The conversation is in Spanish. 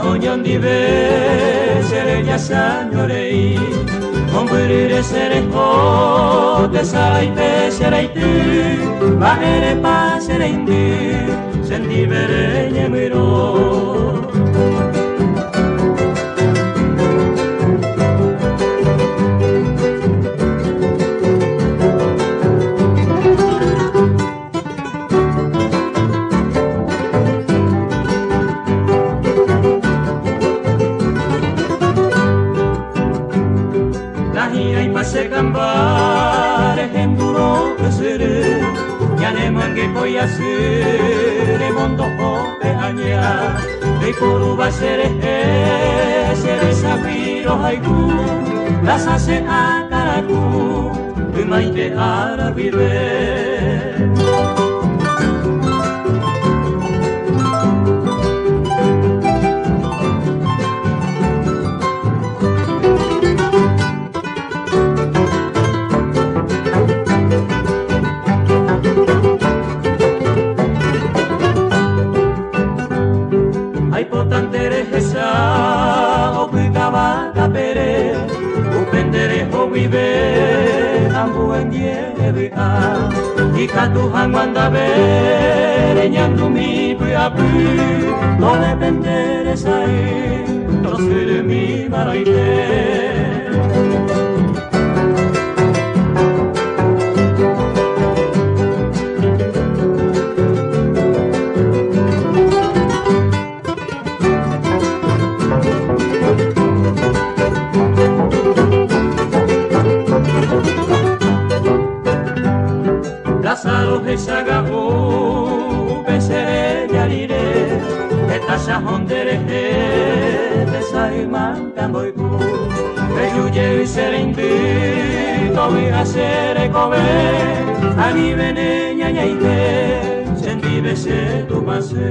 Onyon dibe sere jasanyorei Onburire sere hote zaite zereitu Bahere pa sere indu Sendi bere nyemiro Pase kambare henduro kesere Yane mange koyasure mondo hope anya Dei poru basere sere sabiro haiku Rasa se akaraku Umaite arabire Aipotantere hesa okutaba kapere upendere hobibe ambuen diebe a ikatu hangwanda bere nyandu mi puapu tole pendere sai tosere mi maraite Lazaro hesaga upesere jarire Eta sahondere desaiman kamboiku Beyuye usere indu tobi asere kobe Ani bene nyanyaite sendi bese tu pase